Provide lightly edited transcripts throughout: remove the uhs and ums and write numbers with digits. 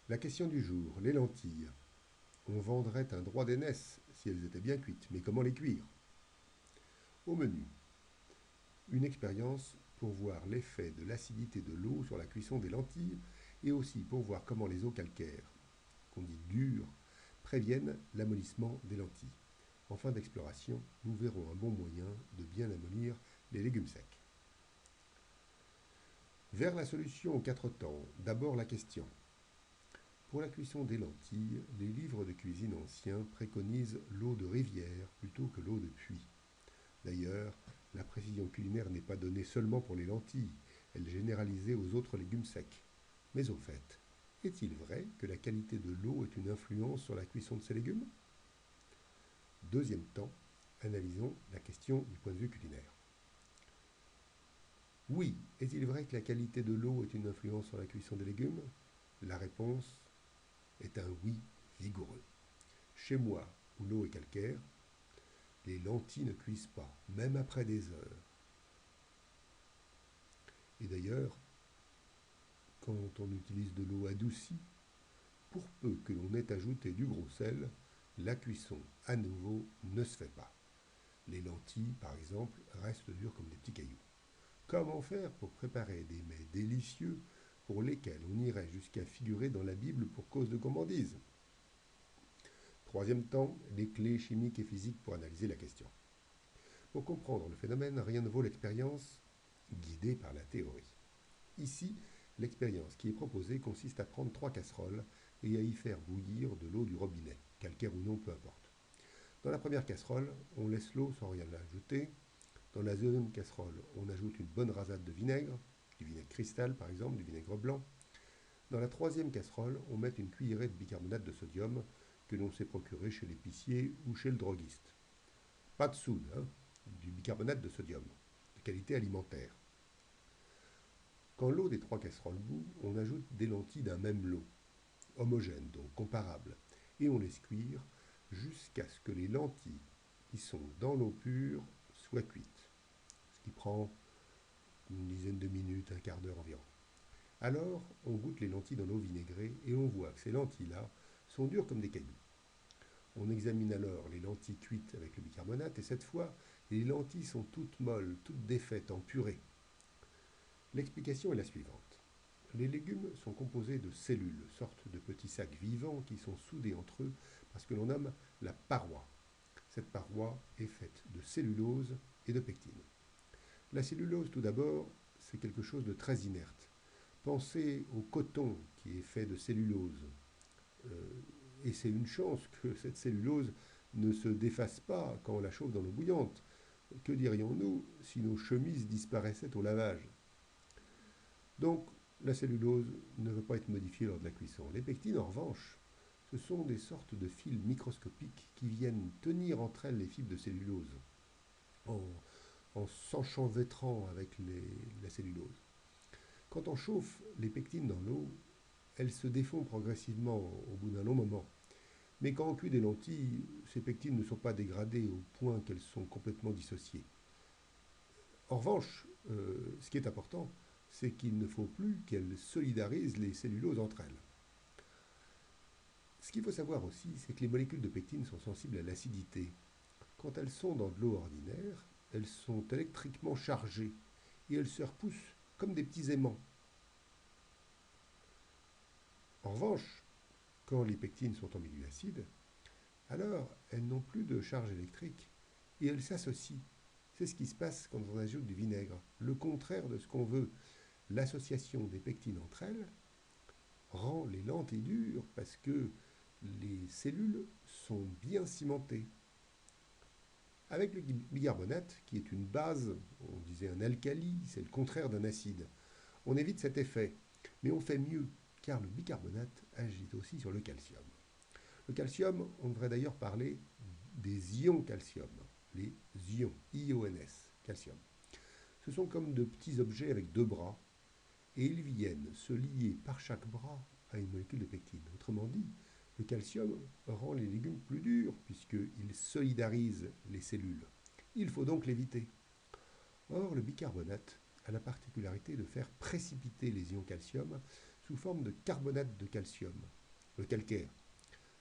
La question du jour, les lentilles. On vendrait un droit d'aînesse si elles étaient bien cuites, mais comment les cuire? Au menu, une expérience pour voir l'effet de l'acidité de l'eau sur la cuisson des lentilles et aussi pour voir comment les eaux calcaires, qu'on dit dures, préviennent l'amollissement des lentilles. En fin d'exploration, nous verrons un bon moyen de bien amollir les légumes secs. Vers la solution aux quatre temps, d'abord la question. Pour la cuisson des lentilles, les livres de cuisine anciens préconisent l'eau de rivière plutôt que l'eau de puits. D'ailleurs, la précision culinaire n'est pas donnée seulement pour les lentilles, elle est généralisée aux autres légumes secs. Mais au fait, est-il vrai que la qualité de l'eau ait une influence sur la cuisson de ces légumes? Deuxième temps, analysons la question du point de vue culinaire. Oui, est-il vrai que la qualité de l'eau ait une influence sur la cuisson des légumes? La réponse est un oui vigoureux. Chez moi, où l'eau est calcaire, les lentilles ne cuisent pas, même après des heures. Et d'ailleurs, quand on utilise de l'eau adoucie, pour peu que l'on ait ajouté du gros sel, la cuisson, à nouveau, ne se fait pas. Les lentilles, par exemple, restent dures comme des petits cailloux. Comment faire pour préparer des mets délicieux pour lesquels on irait jusqu'à figurer dans la Bible pour cause de gourmandise? Troisième temps, les clés chimiques et physiques pour analyser la question. Pour comprendre le phénomène, rien ne vaut l'expérience guidée par la théorie. Ici, l'expérience qui est proposée consiste à prendre trois casseroles et à y faire bouillir de l'eau du robinet, calcaire ou non, peu importe. Dans la première casserole, on laisse l'eau sans rien ajouter. Dans la deuxième casserole, on ajoute une bonne rasade de vinaigre, du vinaigre cristal par exemple, du vinaigre blanc. Dans la troisième casserole, on met une cuillerée de bicarbonate de sodium que l'on sait procurer chez l'épicier ou chez le droguiste. Pas de soude, hein, du bicarbonate de sodium, de qualité alimentaire. Quand l'eau des trois casseroles bout, on ajoute des lentilles d'un même lot, homogènes donc comparables, et on laisse cuire jusqu'à ce que les lentilles qui sont dans l'eau pure soient cuites, ce qui prend une dizaine de minutes, un quart d'heure environ. Alors, on goûte les lentilles dans l'eau vinaigrée et on voit que ces lentilles-là sont dures comme des cailloux. On examine alors les lentilles cuites avec le bicarbonate et cette fois, les lentilles sont toutes molles, toutes défaites en purée. L'explication est la suivante. Les légumes sont composés de cellules, sortes de petits sacs vivants qui sont soudés entre eux parce que l'on nomme la paroi. Cette paroi est faite de cellulose et de pectine. La cellulose, tout d'abord, c'est quelque chose de très inerte. Pensez au coton qui est fait de cellulose. Et c'est une chance que cette cellulose ne se défasse pas quand on la chauffe dans l'eau bouillante. Que dirions-nous si nos chemises disparaissaient au lavage? Donc, la cellulose ne veut pas être modifiée lors de la cuisson. Les pectines, en revanche, ce sont des sortes de fils microscopiques qui viennent tenir entre elles les fibres de cellulose en, en s'enchevêtrant avec la cellulose. Quand on chauffe les pectines dans l'eau, elles se défont progressivement au bout d'un long moment. Mais quand on cuit des lentilles, ces pectines ne sont pas dégradées au point qu'elles sont complètement dissociées. En revanche, ce qui est important, c'est qu'il ne faut plus qu'elles solidarisent les celluloses entre elles. Ce qu'il faut savoir aussi, c'est que les molécules de pectine sont sensibles à l'acidité. Quand elles sont dans de l'eau ordinaire, elles sont électriquement chargées et elles se repoussent comme des petits aimants. En revanche, quand les pectines sont en milieu acide, alors elles n'ont plus de charge électrique et elles s'associent. C'est ce qui se passe quand on ajoute du vinaigre. Le contraire de ce qu'on veut. L'association des pectines entre elles rend les lentilles dures parce que les cellules sont bien cimentées. Avec le bicarbonate, qui est une base, on disait un alcali, c'est le contraire d'un acide, on évite cet effet. Mais on fait mieux, car le bicarbonate agit aussi sur le calcium. Le calcium, on devrait d'ailleurs parler des ions calcium, les ions, I-O-N-S, calcium. Ce sont comme de petits objets avec deux bras, et ils viennent se lier par chaque bras à une molécule de pectine. Autrement dit, le calcium rend les légumes plus durs puisqu'il solidarise les cellules. Il faut donc l'éviter. Or, le bicarbonate a la particularité de faire précipiter les ions calcium sous forme de carbonate de calcium, le calcaire,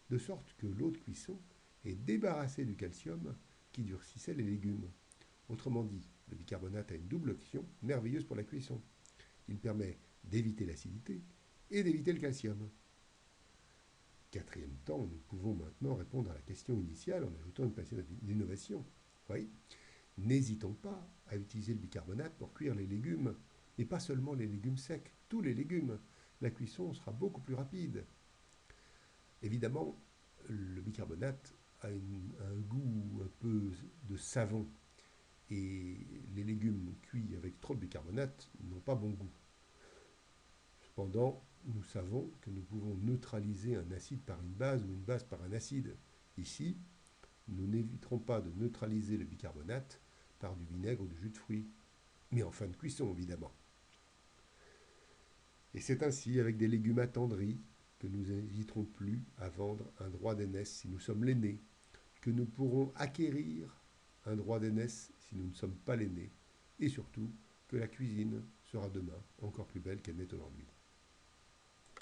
de sorte que l'eau de cuisson est débarrassée du calcium qui durcissait les légumes. Autrement dit, le bicarbonate a une double action merveilleuse pour la cuisson. Il permet d'éviter l'acidité et d'éviter le calcium. Quatrième temps, nous pouvons maintenant répondre à la question initiale en ajoutant une pince d'innovation. Oui, n'hésitons pas à utiliser le bicarbonate pour cuire les légumes, et pas seulement les légumes secs, tous les légumes. La cuisson sera beaucoup plus rapide. Évidemment, le bicarbonate a un goût un peu de savon, et les légumes cuits avec trop de bicarbonate n'ont pas bon goût. Cependant, nous savons que nous pouvons neutraliser un acide par une base ou une base par un acide. Ici, nous n'éviterons pas de neutraliser le bicarbonate par du vinaigre ou du jus de fruits, mais en fin de cuisson évidemment. Et c'est ainsi, avec des légumes attendris, que nous n'hésiterons plus à vendre un droit d'aînesse si nous sommes l'aîné, que nous pourrons acquérir un droit d'aînesse si nous ne sommes pas l'aîné, et surtout que la cuisine sera demain encore plus belle qu'elle n'est aujourd'hui.